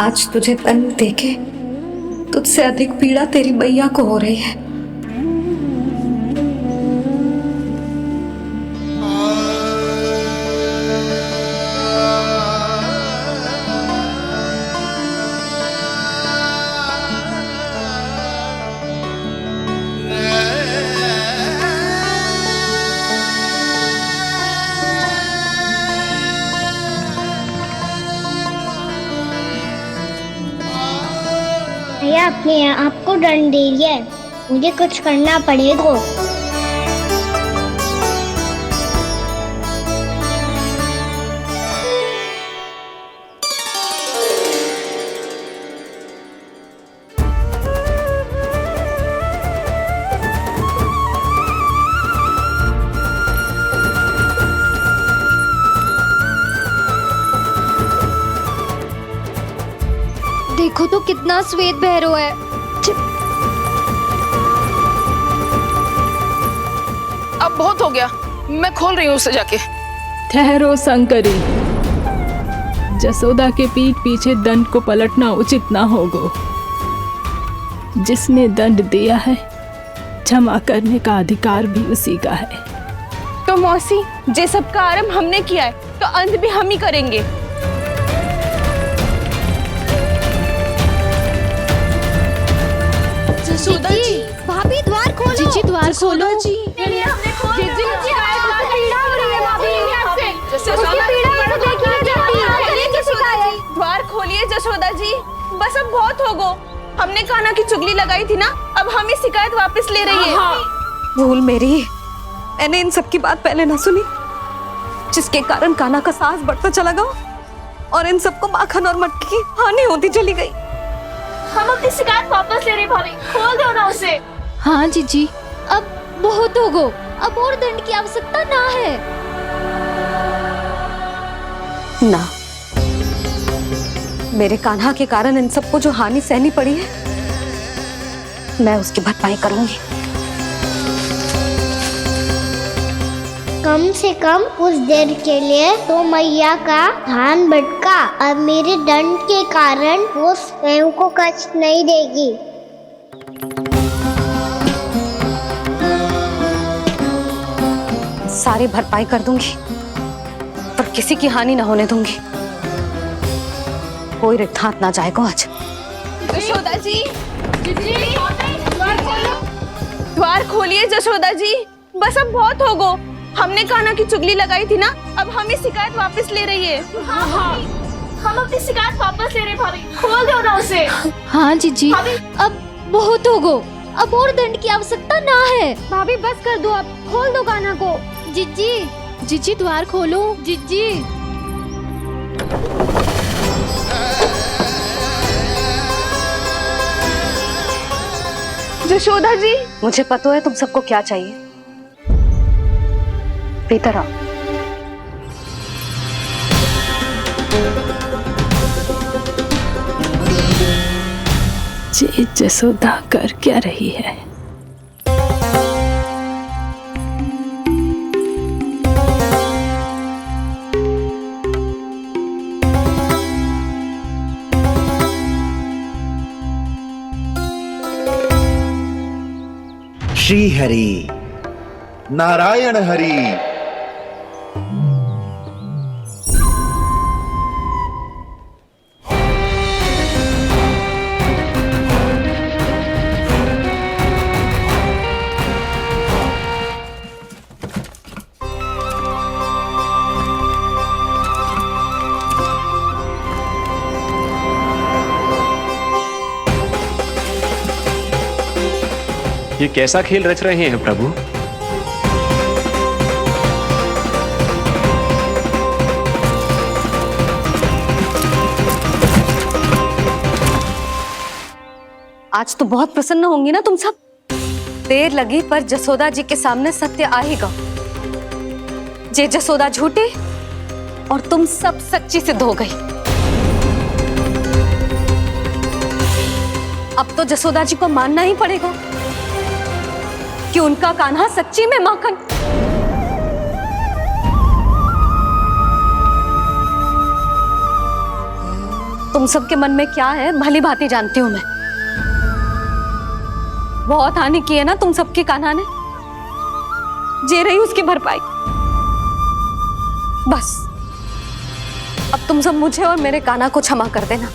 आज तुझे दंड देके तुझसे अधिक पीड़ा तेरी मैया को हो रही है। भैया अपने आप को दंड दे रही है, मुझे कुछ करना पड़ेगा। देखो तो कितना श्वेत भैरव है। अब बहुत हो गया, मैं खोल रही हूँ उसे जाके। ठहरो शंकरी, जसोदा के पीठ पीछे दंड को पलटना उचित ना होगा। जिसने दंड दिया है क्षमा करने का अधिकार भी उसी का है। तो मौसी, जे सब का आरंभ हमने किया है तो अंत भी हम ही करेंगे। जसोदा जी, भाभी द्वार खोलो। जीजी द्वार खोलो। जी, द्वार खोलिए जसोदा जी, बस अब बहुत हो गो। हमने कान्हा की चुगली लगाई थी ना, अब हम ही शिकायत वापस ले रही है। भूल मेरी, मैंने इन सब की बात पहले ना सुनी, जिसके कारण कान्हा का साहस बढ़ता चला गया और इन सबको माखन और मटकी की हानि होती चली गई। हम अपनी शिकायत वापस ले रहे भाभी, खोल दो ना उसे। हाँ जीजी, अब बहुत हो गो, अब और दंड की आवश्यकता ना है। ना, मेरे कान्हा के कारण इन सबको जो हानि सहनी पड़ी है, मैं उसकी भरपाई करूंगी। कम से कम उस देर के लिए तो मैया का ध्यान भटका, अब मेरे दंड के कारण वो स्वयं को कष्ट नहीं देगी। सारी भरपाई कर दूंगी, पर किसी की हानि ना होने दूंगी। कोई रिक्त हाथ ना जाएगा आज। जसोदा जी, द्वार खोलिए जसोदा जी, बस अब बहुत हो गो। हमने कान्हा की चुगली लगाई थी ना, अब हम ही शिकायत वापस ले रही है। हम अपनी शिकायत वापस ले रहे भाभी, खोल दो ना उसे। हाँ जीजी, अब बहुत हो गो, अब और दंड की आवश्यकता ना है। भाभी बस कर दो, अब खोल दो कान्हा को। जीजी, जीजी द्वार खोलो। जीजी, जसोदा जी, मुझे पता है तुम सबको क्या चाहिए। भीतर आओ। जे जसोदा कर क्या रही है? श्री हरि नारायण हरि। ये कैसा खेल रच रहे हैं प्रभु? आज तो बहुत प्रसन्न होंगी ना तुम सब। देर लगी पर जसोदा जी के सामने सत्य आएगा। जे जसोदा झूठी और तुम सब सच्ची सिद्ध हो गई। अब तो जसोदा जी को मानना ही पड़ेगा कि उनका कान्हा सच्ची में माखन। तुम सबके मन में क्या है भली भांति जानती हूं मैं। बहुत हानि की है ना तुम सबके कान्हा ने, जे रही उसकी भरपाई। बस अब तुम सब मुझे और मेरे कान्हा को क्षमा कर देना।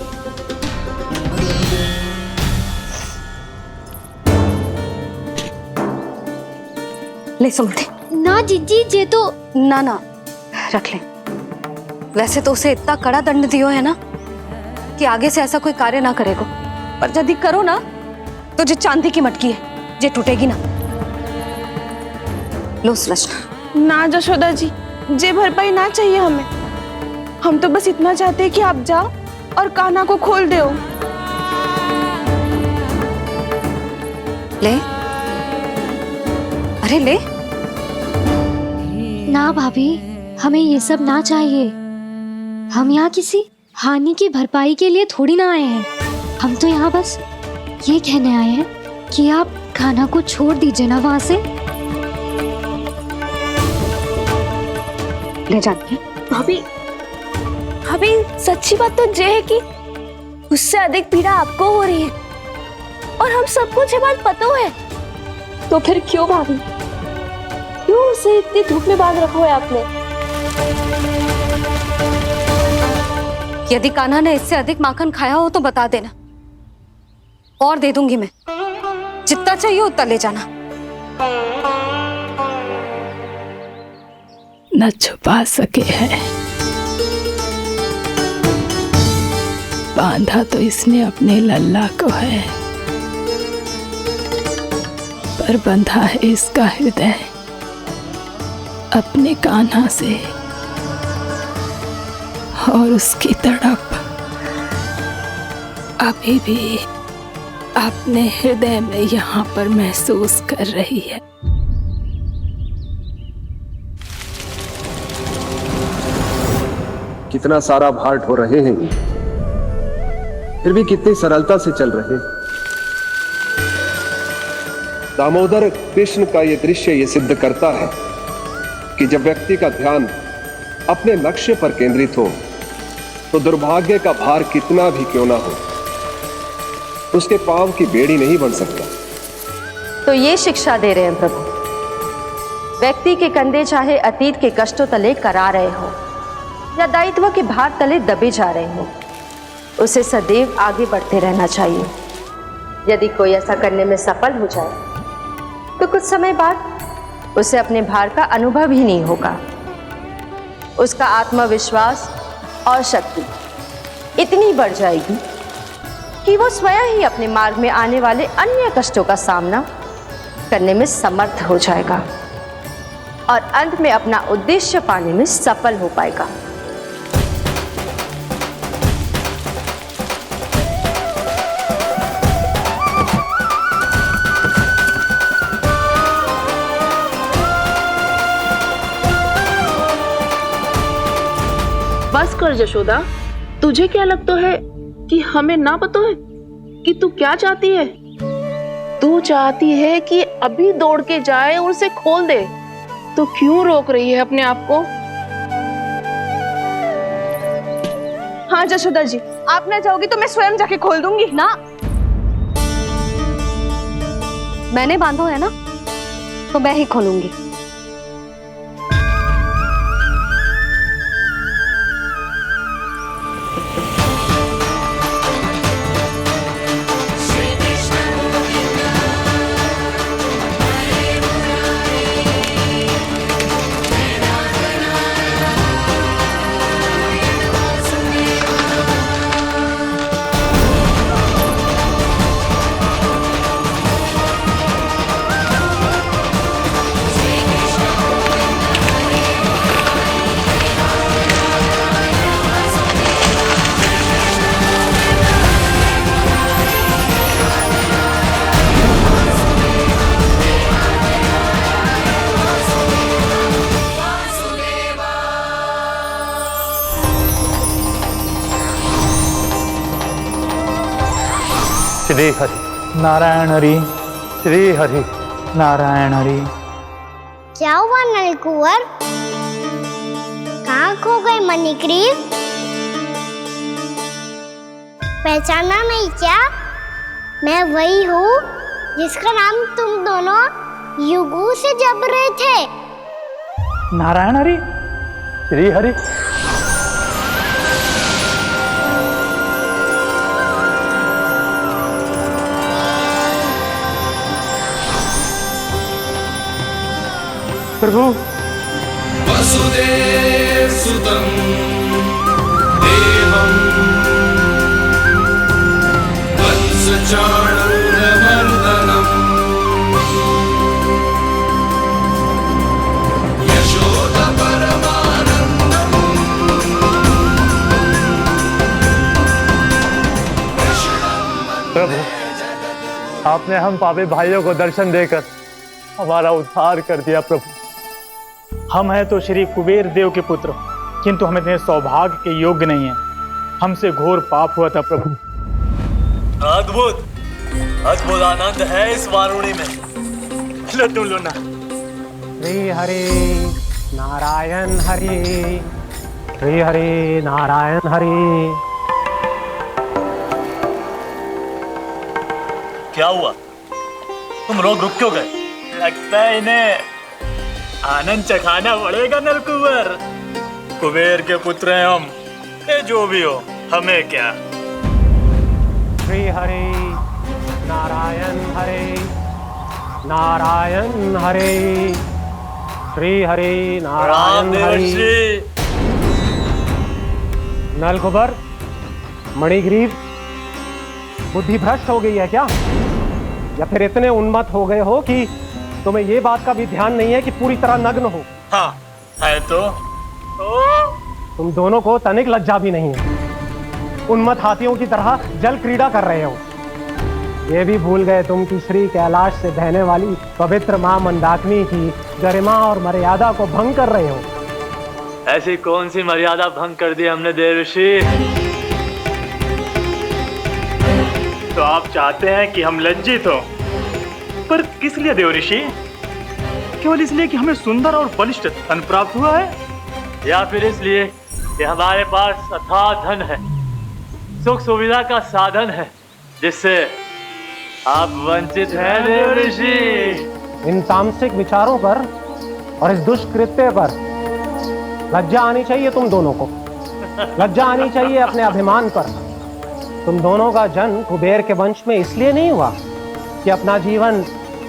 ले सुमति। ना जीजी, जे तो ना ना रख ले। वैसे तो उसे इतना कड़ा दंड दियो है ना कि आगे से ऐसा कोई कार्य ना करेगा, पर यदि करो ना तो जो चांदी की मटकी है जे टूटेगी ना। लो सुलक्षणा। ना जशोदा जी, जे भरपाई ना चाहिए हमें। हम तो बस इतना चाहते हैं कि आप जाओ और कान्हा को खोल दो। ले, अरे ले। ना भाभी, हमें ये सब ना चाहिए। हम यहाँ किसी हानि की भरपाई के लिए थोड़ी ना आए हैं। हम तो यहाँ बस ये कहने आए हैं कि आप खाना को छोड़ दीजिए ना वहां से। ले जाती भाभी, भाभी सच्ची बात तो ये है कि उससे अधिक पीड़ा आपको हो रही है और हम सबको ये बात पता है। तो फिर क्यों भाभी, क्यों उसे इतनी धूप में बांध रखा है आपने? यदि कान्हा ने इससे अधिक माखन खाया हो तो बता देना, और दे दूंगी मैं। जितना चाहिए उतना ले जाना। न छुपा सके हैं, बांधा तो इसने अपने लल्ला को है, पर बंधा है इसका हृदय अपने कान्हा से। और उसकी तड़प अभी भी अपने हृदय में यहाँ पर महसूस कर रही है। कितना सारा भार ढो रहे हैं, फिर भी कितनी सरलता से चल रहे हैं। दामोदर कृष्ण का यह दृश्य ये सिद्ध करता है कि जब व्यक्ति का ध्यान अपने लक्ष्य पर केंद्रित हो तो दुर्भाग्य का भार कितना भी क्यों ना हो, उसके पांव की बेड़ी नहीं बन सकता। तो ये शिक्षा दे रहे हैं प्रभु, व्यक्ति के कंधे चाहे अतीत के कष्टों तले करा रहे हो या दायित्व के भार तले दबे जा रहे हो, उसे सदैव आगे बढ़ते रहना चाहिए। यदि कोई ऐसा करने में सफल हो जाए तो कुछ समय बाद उसे अपने भार का अनुभव ही नहीं होगा। उसका आत्मविश्वास और शक्ति इतनी बढ़ जाएगी कि वो स्वयं ही अपने मार्ग में आने वाले अन्य कष्टों का सामना करने में समर्थ हो जाएगा और अंत में अपना उद्देश्य पाने में सफल हो पाएगा। बस कर जशोदा, तुझे क्या लगता है कि हमें ना पता है कि तू क्या चाहती है? तू चाहती है कि अभी दौड़ के जाए और उसे खोल दे, तो क्यों रोक रही है अपने आप को? हाँ जशोदा जी, आप ना जाओगी तो मैं स्वयं जाके खोल दूंगी। ना, मैंने बांधो है ना तो मैं ही खोलूंगी। श्री हरि नारायण हरि, श्री हरि नारायण हरि। क्या हुआ नलकुंवर? कहाँ खो गए मणिग्रीव? पहचाना नहीं क्या? मैं वही हूँ जिसका नाम तुम दोनों युगों से जप रहे थे। नारायण हरि, श्री हरि। प्रभु, वसुदेव सुतं देवं वत्सचाणूरमर्दनम् यशोदा परमानन्दम् प्रभु, आपने हम पापी भाइयों को दर्शन देकर हमारा उद्धार कर दिया। प्रभु, हम हैं तो श्री कुबेर देव के पुत्र, किंतु हम इतने सौभाग्य के योग्य नहीं हैं। हमसे घोर पाप हुआ था प्रभु। अद्भुत अद्भुत आनंद है इस वारुणी में। लो तुम लो ना। श्री हरि नारायण हरि, श्री हरि नारायण हरि। क्या हुआ? तुम लोग रुक क्यों गए? लगता है इन्हें आनंद चखाना पड़ेगा नलकुंवर। कुबेर के पुत्र हैं हम, ये जो भी हो हमें क्या। श्री हरि नारायण हरि, नारायण हरि, श्री हरि नारायण हरि। नलकुबर, मणिग्रीव, बुद्धि भ्रष्ट हो गई है क्या? या फिर इतने उन्मत्त हो गए हो कि तुम्हें ये बात का भी ध्यान नहीं है कि पूरी तरह नग्न हो? हाँ है तो तुम दोनों को तनिक लज्जा भी नहीं है। उन्मत्त हाथियों की तरह जल क्रीड़ा कर रहे हो। ये भी भूल गए तुम कि श्री कैलाश से बहने वाली पवित्र मां मंदाकिनी की गरिमा और मर्यादा को भंग कर रहे हो। ऐसी कौन सी मर्यादा भंग कर दी हमने देवर्षि? तो आप चाहते हैं कि हम लज्जित हो, पर किस लिए देवऋषि? केवल इसलिए कि हमें सुंदर और बलिष्ठ धन प्राप्त हुआ है, या फिर इसलिए कि हमारे पास अथाह धन है, सुख सुविधा का साधन है, जिससे आप वंचित हैं देवर्षि? इन तामसिक विचारों पर और इस दुष्कृत्य पर लज्जा आनी चाहिए तुम दोनों को। लज्जा आनी चाहिए अपने अभिमान पर। तुम दोनों का जन्म कुबेर के वंश में इसलिए नहीं हुआ कि अपना जीवन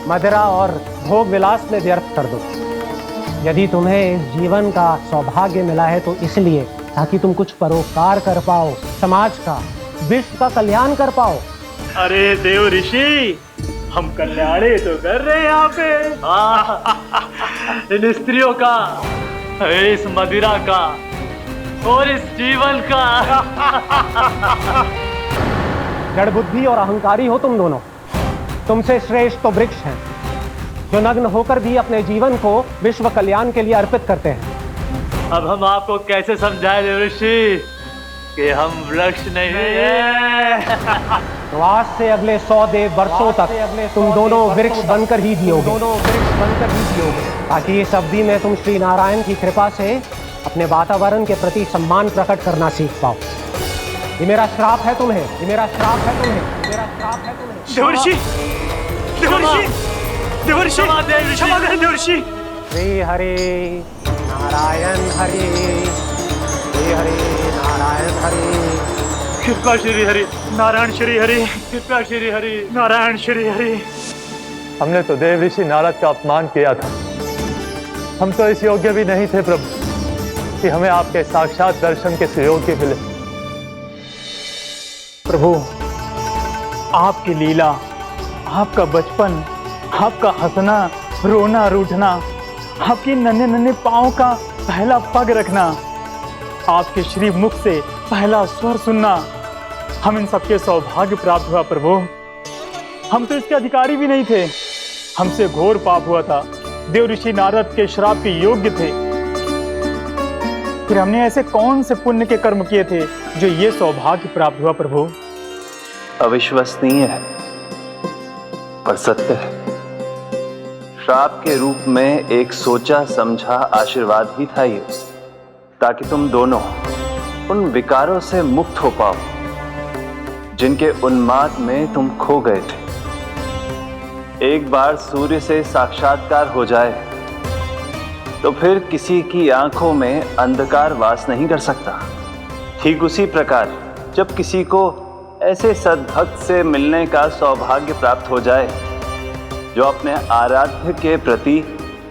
मदिरा और भोग विलास में व्यर्थ कर दो। यदि तुम्हें इस जीवन का सौभाग्य मिला है तो इसलिए ताकि तुम कुछ परोपकार कर पाओ, समाज का, विश्व का कल्याण कर पाओ। अरे देव ऋषि, हम कल्याणी तो कर रहे हैं यहाँ पे। इन स्त्रियों का, इस मदिरा का और इस जीवन का। जड़ बुद्धि और अहंकारी हो तुम दोनों। तुमसे श्रेष्ठ तो वृक्ष हैं, जो नग्न होकर भी अपने जीवन को विश्व कल्याण के लिए अर्पित करते हैं। अब हम आपको कैसे समझाएं देवर्षि कि हम वृक्ष नहीं हैं? तो आज से अगले 100 देव वर्षों तक तुम दोनों वृक्ष बनकर ही जियोगे, ताकि इस अवधि में तुम श्री नारायण की कृपा से अपने वातावरण के प्रति सम्मान प्रकट करना सीख पाओ। ये मेरा श्राप है तुम्हें, ये मेरा श्राप है तुम्हें, मेरा श्राप है तुम्हें। देवर्षि, देवर्षि, देवर्षि, क्षमा करें देवर्षि। श्री हरि नारायण हरि, श्री हरि नारायण हरि। कृपा श्री हरि नारायण श्री हरि, कृपा श्री हरि नारायण श्री हरि। हमने तो देव ऋषि नारद का अपमान किया था। हम तो इस योग्य भी नहीं थे प्रभु कि हमें आपके साक्षात दर्शन के सुयोग्य मिले। प्रभु, आपकी लीला, आपका बचपन, आपका हंसना, रोना, रूठना, आपकी नन्हे नन्हे पाँव का पहला पग रखना, आपके श्री मुख से पहला स्वर सुनना, हम इन सबके सौभाग्य प्राप्त हुआ प्रभु। हम तो इसके अधिकारी भी नहीं थे। हमसे घोर पाप हुआ था, देव ऋषि नारद के श्राप के योग्य थे। फिर हमने ऐसे कौन से पुण्य के कर्म किए थे जो ये सौभाग्य प्राप्त हुआ प्रभु? अविश्वसनीय है पर सत्य है। श्राप के रूप में एक सोचा समझा आशीर्वाद ही था ये, ताकि तुम दोनों उन विकारों से मुक्त हो पाओ जिनके उन्माद में तुम खो गए थे। एक बार सूर्य से साक्षात्कार हो जाए तो फिर किसी की आंखों में अंधकार वास नहीं कर सकता। ठीक उसी प्रकार जब किसी को ऐसे सद्भक्त से मिलने का सौभाग्य प्राप्त हो जाए जो अपने आराध्य के प्रति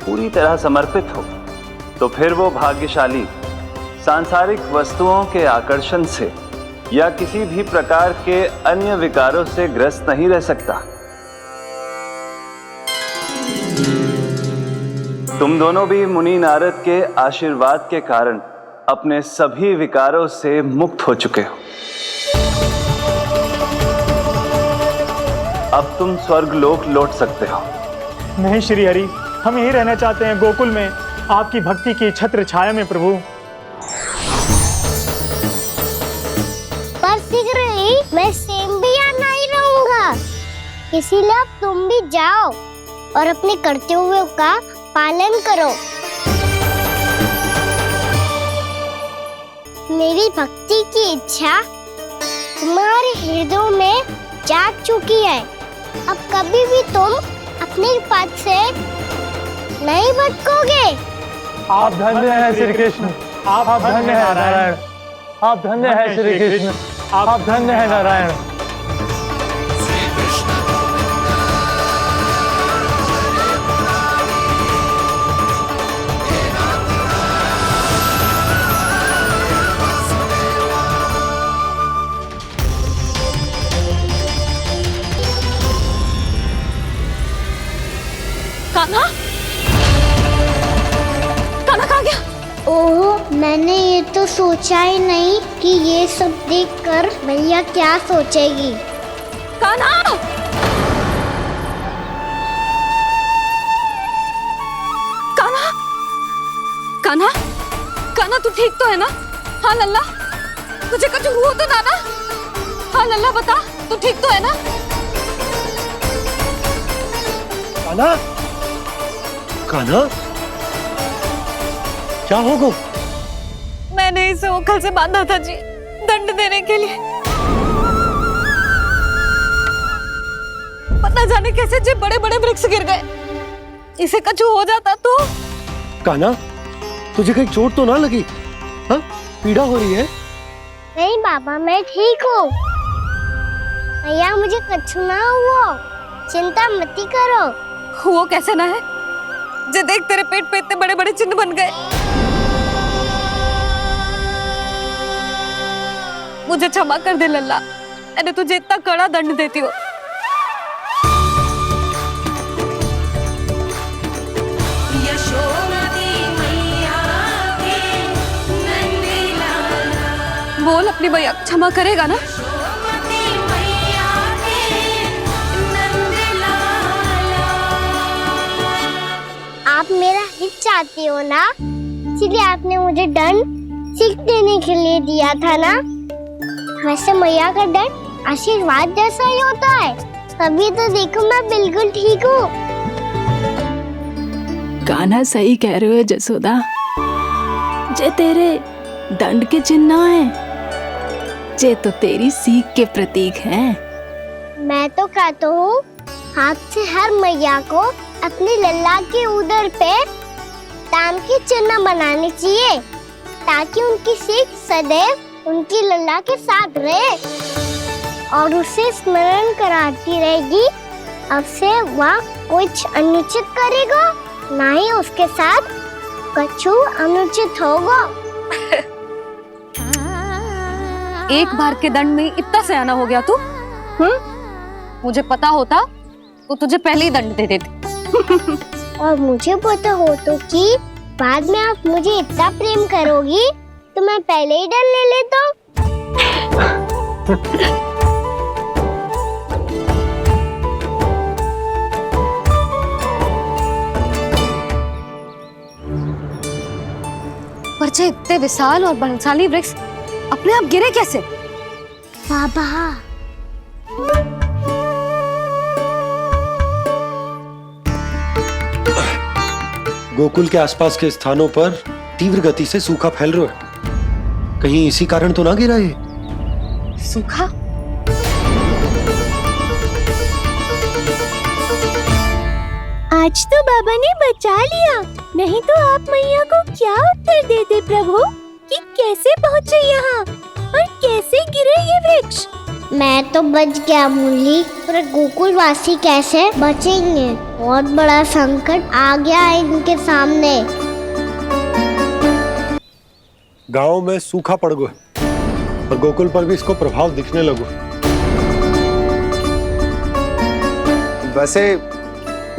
पूरी तरह समर्पित हो, तो फिर वो भाग्यशाली सांसारिक वस्तुओं के आकर्षण से या किसी भी प्रकार के अन्य विकारों से ग्रस्त नहीं रह सकता। तुम दोनों भी मुनि नारद के आशीर्वाद के कारण अपने सभी विकारों से मुक्त हो चुके हो। अब तुम स्वर्गलोक लौट सकते हो। नहीं श्री हरि, हम यही रहना चाहते हैं, गोकुल में आपकी भक्ति की छत्र छाया में प्रभु। पर शीघ्र ही मैं सेम्बिया नहीं रहूंगा, इसीलिए अब तुम भी जाओ और अपने कर्तव्यों का पालन करो। मेरी भक्ति की इच्छा तुम्हारे हृदय में जाग चुकी है। अब कभी भी तुम अपने पथ से नहीं भटकोगे। आप धन्य हैं श्री कृष्ण, आप धन्य हैं नारायण, आप धन्य हैं श्री कृष्ण, आप धन्य हैं नारायण। कान्हा, कान्हा कहाँ गया? ओह, मैंने ये तो सोचा ही नहीं कि ये सब देखकर भैया क्या सोचेगी। कान्हा! कान्हा! कान्हा! कान्हा तू ठीक तो है ना? हाँ लल्ला, तुझे कुछ हुआ तो ना? हाँ लल्ला बता, तू ठीक तो है ना? कान्हा, कान्हा, क्या होगा? मैंने इसे ओखल से बांधा था जी, दंड देने के लिए। पता जाने कैसे जे बड़े बड़े वृक्ष गिर गए। इसे कुछ हो जाता तो? कान्हा, तुझे कहीं चोट तो ना लगी? हाँ, पीड़ा हो रही है? नहीं बाबा, मैं ठीक हूँ। भैया मुझे कुछ ना हुआ, चिंता मत करो। वो कैसे ना है? जे देख तेरे पेट पे इतने बड़े बड़े चिन्ह बन गए। मुझे क्षमा कर दे लल्ला, मैंने तुझे इतना कड़ा दंड देती हो। बोल अपनी भैया क्षमा करेगा ना? आप मेरा हित चाहती हो ना, इसलिए आपने मुझे दंड सीख देने के लिए दिया था ना। वैसे मैया का दंड आशीर्वाद जैसा ही होता है, तभी तो देखो मैं बिल्कुल ठीक हूँ। कान्हा सही कह रहे हो जसोदा, जे तेरे दंड के चिन्ह है, जे तो तेरी सीख के प्रतीक हैं। मैं तो कहता हूँ हाथ से हर मैया को अपनी लल्ला के उदर पे ताम के चिन्ह बनाने चाहिए, ताकि उनकी सीख सदैव उनकी लल्ला के साथ रहे और उसे स्मरण कराती रहेगी। अब से वह कुछ अनुचित करेगा, ना ही उसके साथ कुछ अनुचित होगा। एक बार के दंड में इतना सयाना हो गया तू? मुझे पता होता तो तुझे पहले ही दंड दे देती। और मुझे पता हो तो कि बाद में आप मुझे इतना प्रेम करोगी तो मैं पहले ही डर ले लेता। पर जे इतने विशाल और बलशाली वृक्ष अपने आप गिरे कैसे? बाबा, गोकुल के आसपास के स्थानों पर तीव्र गति से सूखा फैल रहा है। कहीं इसी कारण तो ना गिरा ये? सूखा? आज तो बाबा ने बचा लिया, नहीं तो आप मैया को क्या उत्तर देते प्रभु कि कैसे पहुँचे यहाँ और कैसे गिरे ये वृक्ष। मैं तो बच गया मुरली, पर गोकुलवासी कैसे बचेंगे? बहुत बड़ा संकट आ गया है इनके सामने। गांव में सूखा पड़ गया और गोकुल पर भी इसको प्रभाव दिखने लगो। वैसे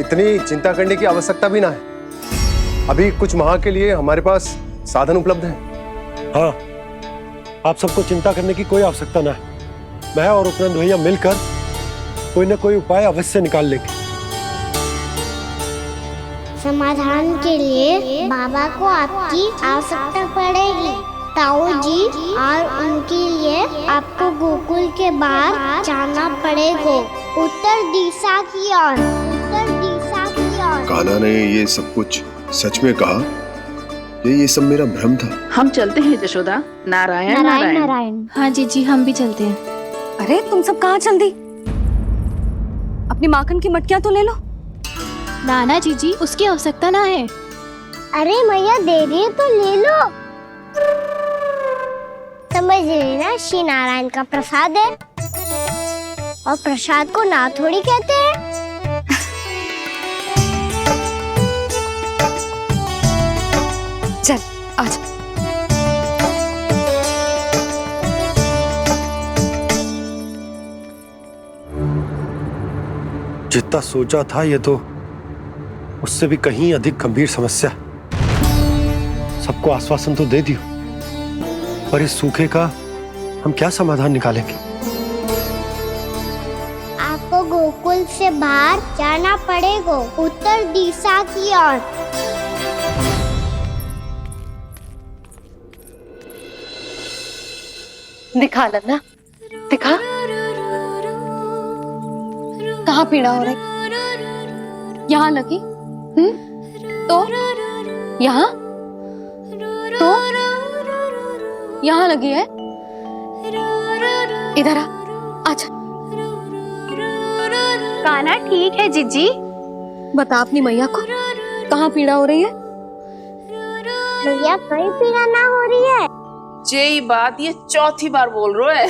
इतनी चिंता करने की आवश्यकता भी ना है। अभी कुछ माह के लिए हमारे पास साधन उपलब्ध है। हाँ, आप सबको चिंता करने की कोई आवश्यकता ना है। मैं और उपनंद भैया मिलकर कोई न कोई उपाय अवश्य निकाल लेंगे। समाधान के लिए बाबा को आपकी आवश्यकता पड़ेगी। ताऊ जी और उनके लिए आपको गोकुल के बाहर जाना पड़ेगा, उत्तर दिशा की ओर, उत्तर दिशा की ओर। कान्हा ने ये सब कुछ सच में कहा? ये सब मेरा भ्रम था। हम चलते हैं जशोदा। नारायण नारायण नारायण। हाँ जीजी, हम भी चलते हैं। अरे तुम सब कहाँ चल दी? अपनी माखन की मटकियाँ तो ले लो। नाना जीजी, उसकी आवश्यकता ना है। अरे मैया दे रही है तो ले लो। समझ लेना, श्री नारायण का प्रसाद है और प्रसाद को ना थोड़ी कहते हैं। चल आजा। जितना सोचा था ये तो उससे भी कहीं अधिक गंभीर समस्या। सबको आश्वासन तो दे दियो, पर इस सूखे का हम क्या समाधान निकालेंगे? आपको गोकुल से बाहर जाना पड़ेगा, उत्तर दिशा की ओर। दिखा लन्ना, दिखा। कहाँ पीड़ा हो रही? यहाँ लगी? तो यहाँ तो यहाँ लगी है। इधर आ, आजा। कान्हा ठीक है जीजी। बता अपनी मैया को कहाँ पीड़ा हो रही है? भैया कहीं पीड़ा ना हो रही है। यही बात ये चौथी बार बोल रहे है।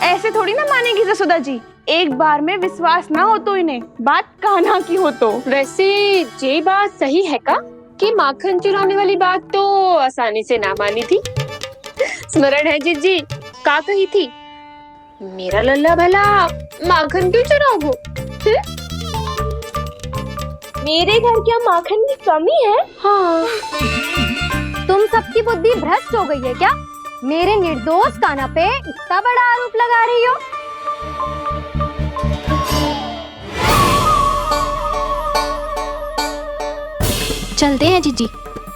ऐसे थोड़ी ना मानेगी जसोदा जी। एक बार में विश्वास ना हो तो इन्हें बात कान्हा की हो तो। वैसे ये बात सही है का कि माखन चुराने वाली बात तो आसानी से ना मानी थी। स्मरण है जीजी, का कही थी? मेरा लल्ला भला माखन क्यों चुराओगे? मेरे घर क्या माखन की कमी है? हाँ। तुम सबकी बुद्धि भ्रष्ट हो गई है क्या? मेरे निर्दोष कान्हा पे इतना बड़ा आरोप लगा रही हो? चलते हैं जीजी।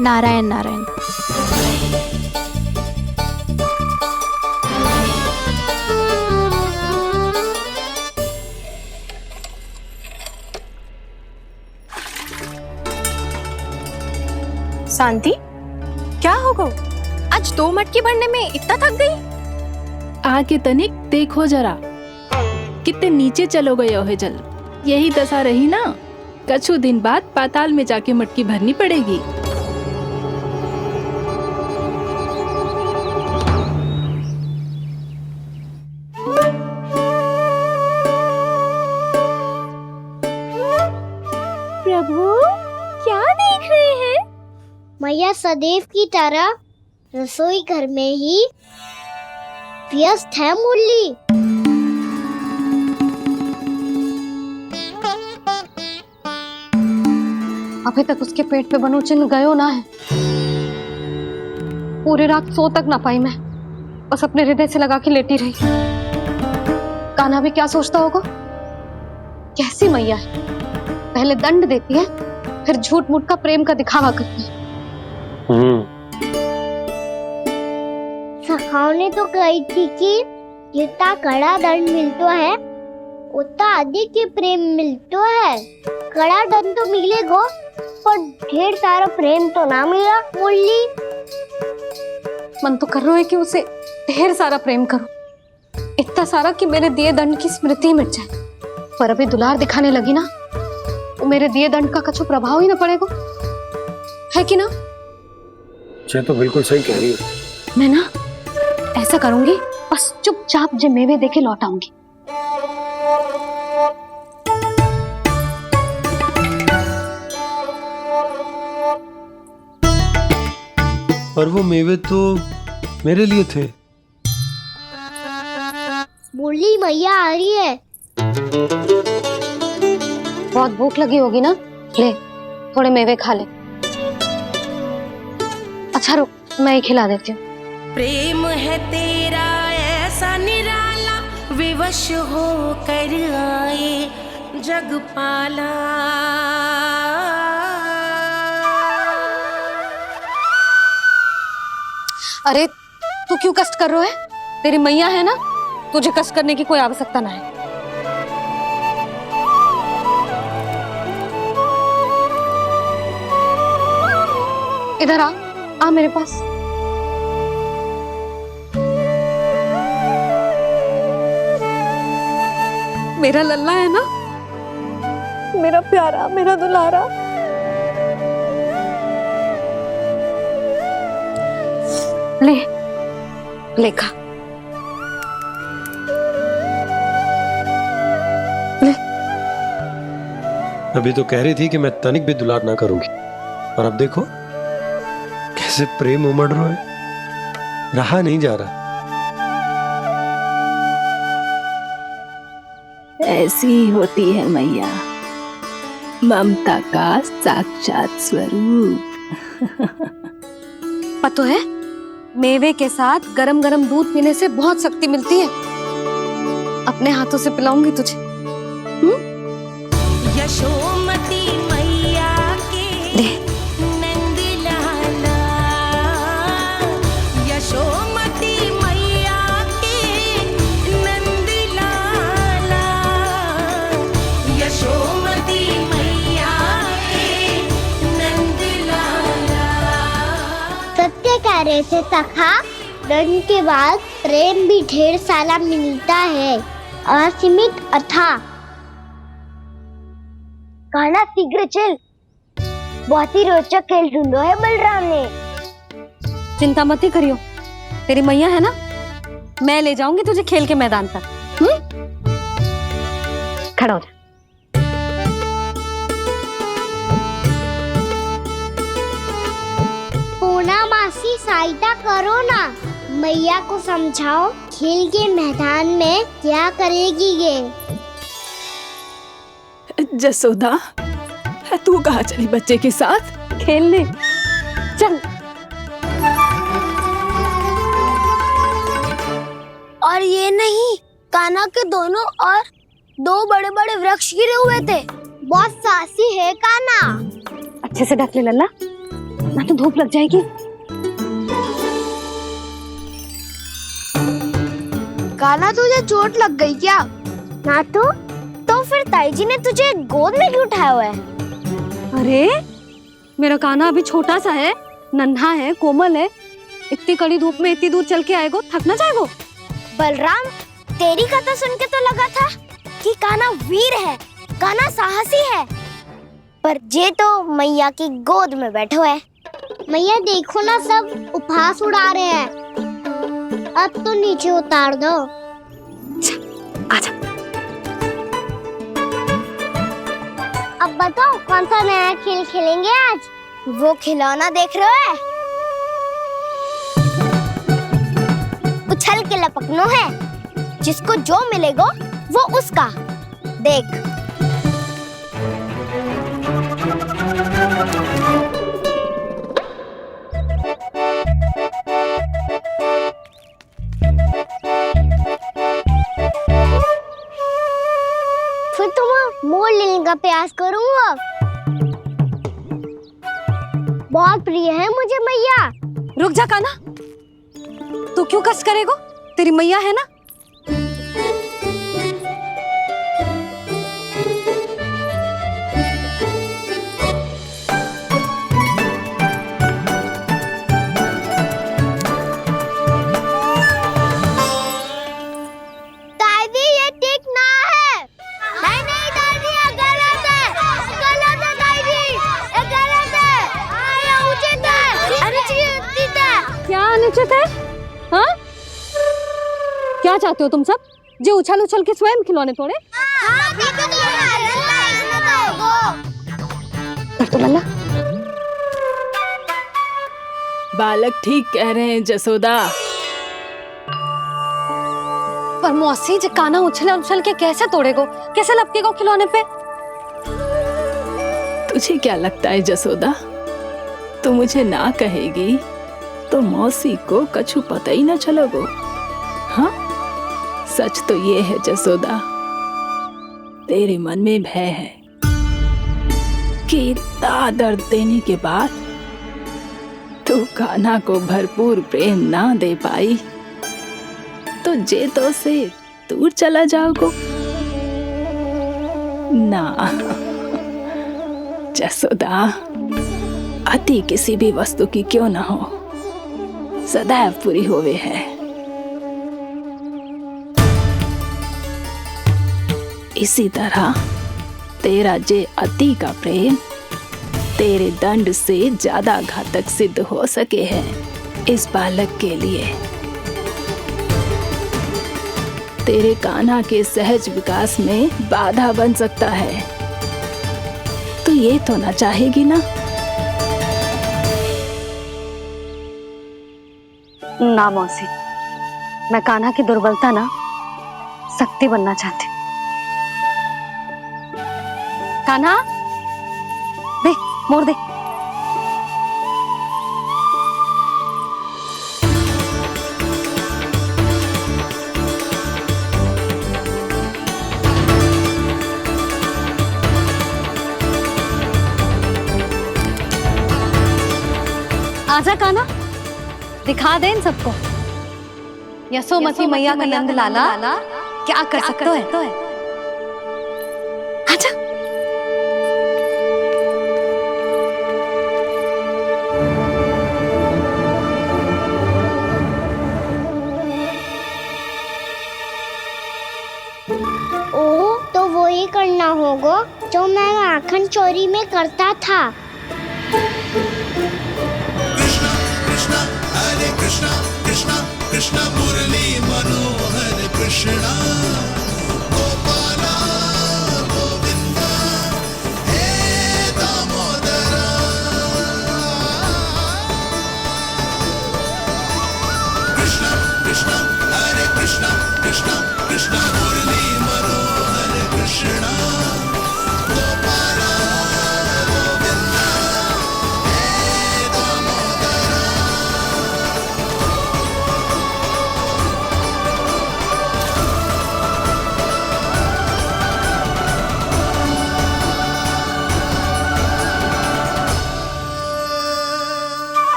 नारायण नारायण। शांति, क्या हो गो? आज 2 मटकी भरने में इतना थक गई? आके तनिक देखो जरा, कितने नीचे चलो गए हो जल। यही दशा रही ना, कछु दिन बाद पाताल में जाके मटकी भरनी पड़ेगी। प्रभु क्या देख रहे हैं? मैया सदैव की तरह रसोई घर में ही व्यस्त है मुरली। अभी तक उसके पेट पे बनो चिन्ह गयो ना है। पूरी रात सो तक ना पाई मैं, बस अपने हृदय से लगा के लेटी रही। कान्हा भी क्या सोचता होगा? कैसी मैया है, पहले दंड देती है, फिर झूठ मूठ का प्रेम का दिखावा करती है। सखाओं ने तो कही थी कि जितना कड़ा दंड मिलता है उतना अधिक ही प्रेम मिलता है। कड़ा दंड तो मिलेगा पर ढेर सारा प्रेम तो ना मिला मुरली। मन तो कर रहा है कि उसे ढेर सारा प्रेम करो, इतना सारा कि मेरे दिए दंड की स्मृति मिट जाए। पर अभी दुलार दिखाने लगी ना वो मेरे दिए दंड का कछु प्रभाव ही ना पड़ेगा, है कि ना? ये तो बिल्कुल सही कह रही हो। मैं ना ऐसा करूंगी, बस चुपचाप जे मेवे देके लौट आऊंगी। पर वो मेवे तो मेरे लिए थे। बोली मैया आ रही है। बहुत भूख लगी होगी ना, ले थोड़े मेवे खा ले। अच्छा रुक, मैं ही खिला देती हूँ। प्रेम है तेरा ऐसा निराला, विवश हो कर आए जग पाला। अरे तू क्यों कष्ट कर रहा है? तेरी मैया है ना, तुझे कष्ट करने की कोई आवश्यकता ना है। इधर आ मेरे पास। मेरा लल्ला है ना, मेरा प्यारा, मेरा दुलारा। ले ले खा, ले। अभी तो कह रही थी कि मैं तनिक भी दुलार ना करूंगी, और अब देखो कैसे प्रेम उमड़ रहा है, रहा नहीं जा रहा। ऐसी ही होती है मैया, ममता का साक्षात स्वरूप। पता है, मेवे के साथ गरम गरम दूध पीने से बहुत शक्ति मिलती है। अपने हाथों से पिलाऊंगी तुझे। यशोमती मैया के नंद लाला, यशोमती मैया के नंद लाला, यशोमती मैया के नंद लाला। सत्य कह रहे थे सखा, दंड के बाद प्रेम भी ढेर सारा मिलता है, असीमित अथाह। कहना शीघ्र चल, बहुत ही रोचक खेल ढूंढो है बलराम ने। चिंता मत ही करियो, तेरी मैया है ना, मैं ले जाऊंगी तुझे खेल के मैदान पर। खड़ा हो जा। पूना मासी सहायता करो ना, मैया को समझाओ खेल के मैदान में क्या करेगी ये। जसोदा, तू कहाँ चली बच्चे के साथ? खेलने चल। और ये नहीं, कान्हा के दोनों और दो बड़े बड़े वृक्ष गिरे हुए थे। बहुत साहसी है कान्हा। अच्छे से ढक ले लल्ला, ना तो धूप लग जाएगी। कान्हा तुझे चोट लग गई क्या? ना तो फिर ताई जी ने तुझे गोद में क्यों उठाया हुआ है? अरे मेरा कान्हा अभी छोटा सा है, नन्हा है, कोमल है। इतनी कड़ी धूप में इतनी दूर चल के आएगो, थक ना जाएगो? बलराम, तेरी कथा सुन के तो लगा था कि कान्हा वीर है, कान्हा साहसी है, पर जे तो मैया की गोद में बैठे हुए। मैया देखो ना, सब उपहास उड़ा रहे हैं। अब तो नीचे उतार दो। आजा। अब बताओ कौन सा नया खेल खेलेंगे आज? वो खिलौना देख रहे हो? उछल के लपकनो है, जिसको जो मिलेगा वो उसका। देख। फिर तुम मोड़ लेने का प्रयास करूंगा। बहुत प्रिय है मुझे मैया। रुक जा कान्हा, तू क्यों कष्ट करेगो? तेरी मैया है ना। दादी ये ठीक ना है। नहीं नहीं दादी, ये गलत है, गलत क्या अनुचित है? हाँ, क्या चाहते हो तुम सब? जो उछल उछल के स्वयं खिलौने तोड़े? तो लल्ला, बालक ठीक कह रहे हैं जसोदा। पर मौसी जो काना उछल उछल के कैसे तोड़ेगो, कैसे लपकेगो खिलौने पे? तुझे क्या लगता है जसोदा, तू मुझे ना कहेगी तो मौसी को कछु पता ही ना चलोगो। हाँ, सच तो ये है जसोदा, तेरे मन में भय है कि इतना दर्द देने के बाद तू कान्हा को भरपूर प्रेम ना दे पाई तो जेतो से दूर चला जाओगो ना। जसोदा, अति किसी भी वस्तु की क्यों ना हो, सदैव पूरी होवे है। इसी तरह तेरा जे अति का प्रेम तेरे दंड से ज्यादा घातक सिद्ध हो सके है इस बालक के लिए। तेरे कान्हा के सहज विकास में बाधा बन सकता है, तो ये तो ना चाहेगी ना? ना मौसी, मैं कान्हा की दुर्बलता ना शक्ति बनना चाहती। कान्हा, दे मोड़ दे। आजा कान्हा, दिखा दे इन सबको यशोमती मैया का नंद लाला क्या कर सकता है। आजा। ओ, तो वो ही करना होगा जो मैं माखन चोरी में करता था। कृष्णा कृष्णा कृष्णा मुरली मनोहर कृष्णा गोपाला गोविंदा हे दामोदरा। कृष्णा कृष्णा हरे कृष्णा कृष्णा कृष्णा मुरली मनोहर कृष्णा गोपाला गोविंदा हे दामोदरा।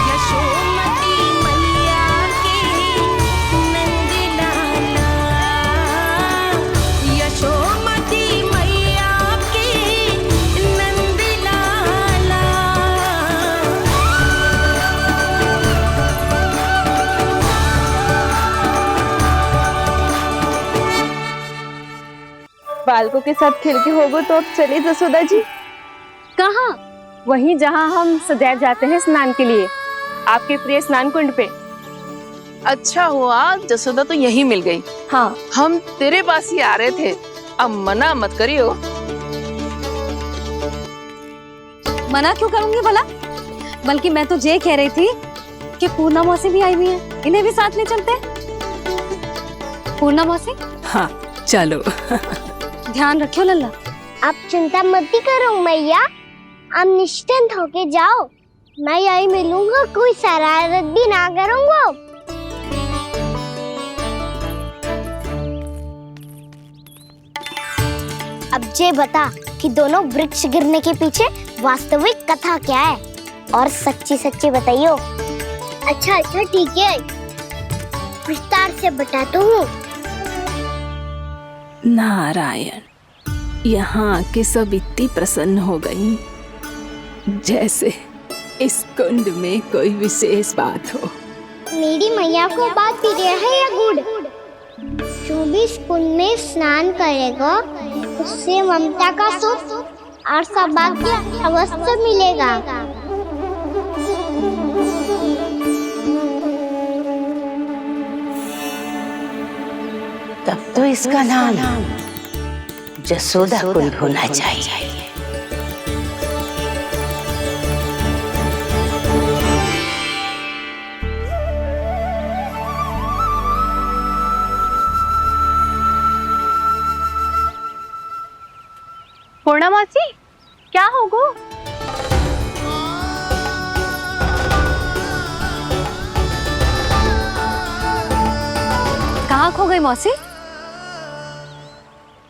यशोमती मैया के नंद लाला, यशोमती मैया के नंद लाला। बालकों के साथ खेल के होगो तो अब चलिए जसोदा जी। कहाँ? वहीं जहाँ हम सदैव जाते हैं स्नान के लिए, आपके प्रिय स्नान कुंड पे। अच्छा हुआ जसोदा तो यहीं मिल गई। हाँ, हम तेरे पास ही आ रहे थे, अब मना मत करियो। मना क्यों करूंगी भला? बल्कि मैं तो ये कह रही थी कि पूर्णा मौसी भी आई हुई है, इन्हें भी साथ ले चलते हैं। पूर्णा मौसी, हाँ चलो। ध्यान रखियो लल्ला। आप चिंता मत करो मैया, आप निश्चिंत होके जाओ, मैं यही मिलूंगा, कोई शरारत भी ना करूंगा। अब ये बता कि दोनों वृक्ष गिरने के पीछे वास्तविक कथा क्या है, और सच्ची सच्ची बताइयो। अच्छा अच्छा ठीक है, विस्तार से बताता हूँ। नारायण, यहाँ के सब इतनी प्रसन्न हो गई जैसे इस कुंड में कोई विशेष बात हो। मेरी मैया को बात पी गया है या गुड़? जो भी इस कुंड में स्नान करेगा उससे ममता का सुख और सौभाग्य अवश्य मिलेगा। तब तो इसका नाम जसोदा कुंड होना चाहिए। पूर्णा मौसी, क्या होगो? कहाँ खो गई मौसी?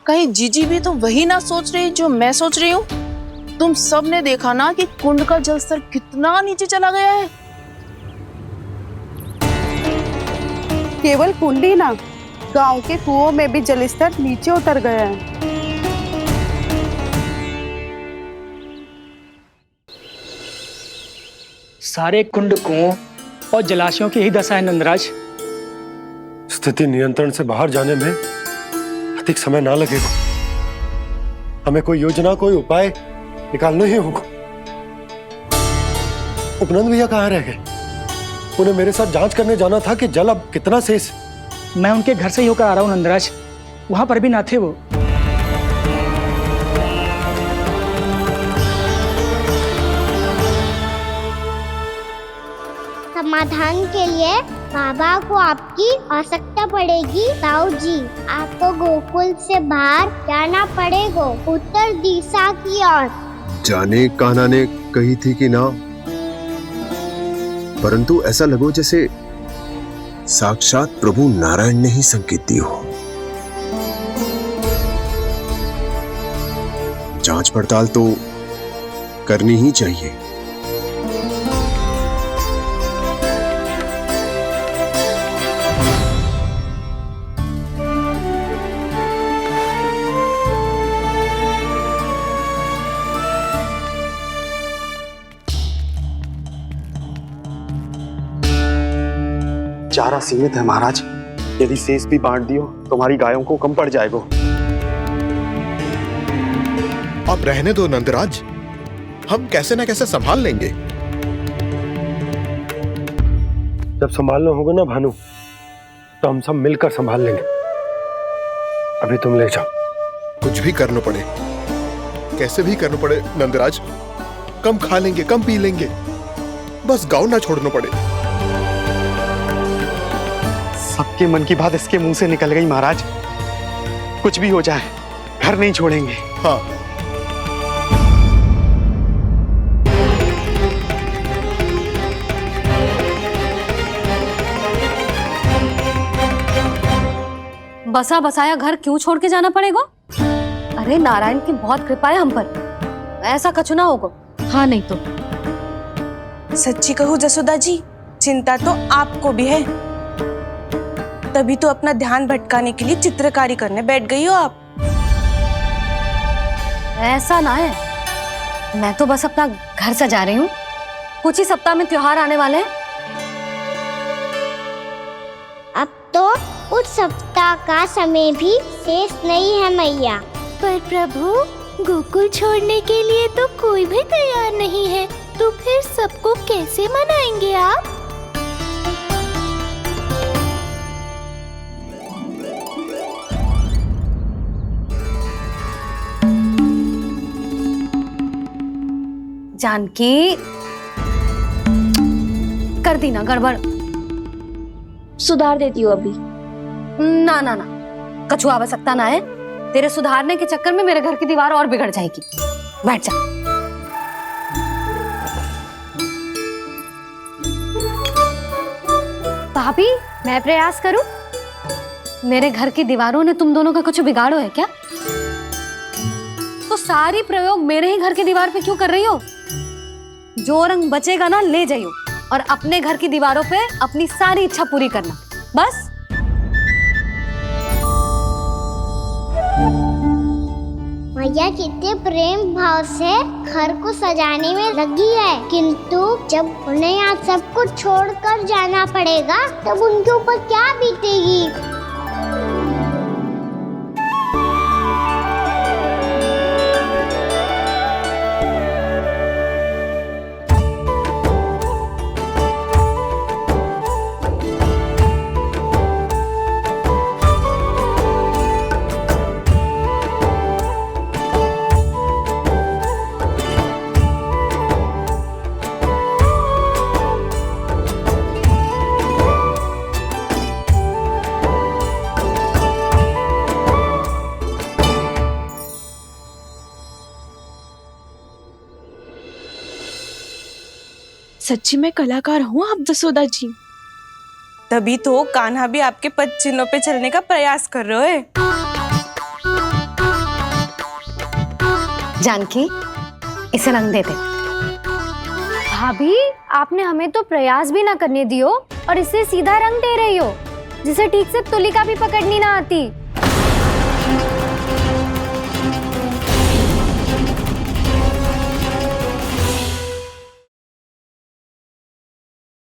कहीं जीजी भी तो वही ना सोच रही जो मैं सोच रही हूँ। तुम सब ने देखा ना कि कुंड का जलस्तर कितना नीचे चला गया है। केवल कुंड ही ना, गांव के कुओं में भी जलस्तर नीचे उतर गया है। सारे कुंड कुओं और जलाशयों की ही दशा है नंदराज। स्थिति नियंत्रण से बाहर जाने में अधिक समय ना लगेगा। हमें कोई योजना, कोई उपाय निकालना ही होगा। उपनंद भैया कहाँ रह गए? उन्हें मेरे साथ जांच करने जाना था कि जल अब कितना शेष। मैं उनके घर से ही होकर आ रहा हूँ नंदराज, वहां पर भी ना थे वो। समाधान के लिए बाबा को आपकी आवश्यकता पड़ेगी। ताऊ जी, आपको गोकुल से बाहर जाना पड़ेगा, उत्तर दिशा की ओर। जाने कान्हा ने कही थी कि ना, परंतु ऐसा लगो जैसे साक्षात प्रभु नारायण ने ही संकेत दी हो। जांच पड़ताल तो करनी ही चाहिए। चारा सीमित है महाराज, यदि शेष भी बांट दियो तो हमारी गायों को कम पड़ जाएगा। आप रहने दो नंदराज, हम कैसे ना कैसे संभाल लेंगे। जब संभालना होगा ना भानु, तो हम सब मिलकर संभाल लेंगे। अभी तुम ले जाओ। कुछ भी करना पड़े, कैसे भी करना पड़े नंदराज, कम खा लेंगे, कम पी लेंगे, बस गांव ना छोड़ना पड़े। सबके मन की बात इसके मुंह से निकल गई महाराज। कुछ भी हो जाए घर नहीं छोड़ेंगे। हाँ, बसा बसाया घर क्यों छोड़ के जाना पड़ेगा? अरे नारायण की बहुत कृपा है हम पर, ऐसा कछु ना होगा। हाँ नहीं तो। सच्ची कहूँ जसोदा जी, चिंता तो आपको भी है, तभी तो अपना ध्यान भटकाने के लिए चित्रकारी करने बैठ गई हो आप। ऐसा ना है, मैं तो बस अपना घर सजा रही हूँ। कुछ ही सप्ताह में त्योहार आने वाले हैं। अब तो उस सप्ताह का समय भी शेष नहीं है मैया। पर प्रभु, गोकुल छोड़ने के लिए तो कोई भी तैयार नहीं है, तो फिर सबको कैसे मनाएंगे आप? जानकी, कर दी ना गड़बड़। सुधार देती हूँ अभी। ना ना ना, कछु आवश्यकता ना है। तेरे सुधारने के चक्कर में मेरे घर की दीवार और बिगड़ जाएगी। बैठ जा। भाभी, मैं प्रयास करूं? मेरे घर की दीवारों ने तुम दोनों का कुछ बिगाड़ो है क्या? तो सारी प्रयोग मेरे ही घर की दीवार पे क्यों कर रही हो? जो रंग बचेगा ना ले जाइयो, और अपने घर की दीवारों पे अपनी सारी इच्छा पूरी करना, बस। मैया कितने प्रेम भाव से घर को सजाने में लगी है, किंतु जब उन्हें यहाँ सब कुछ छोड़कर जाना पड़ेगा तब उनके ऊपर क्या बीतेगी। सच्ची में कलाकार हूँ आप जसोदा जी। तभी तो कान्हा भी आपके पद चिन्हों पे चलने का प्रयास कर रहे है। जानकी, इसे रंग दे दे। भाभी, आपने हमें तो प्रयास भी ना करने दियो और इसे सीधा रंग दे रही हो, जिसे ठीक से तुलिका भी पकड़नी ना आती।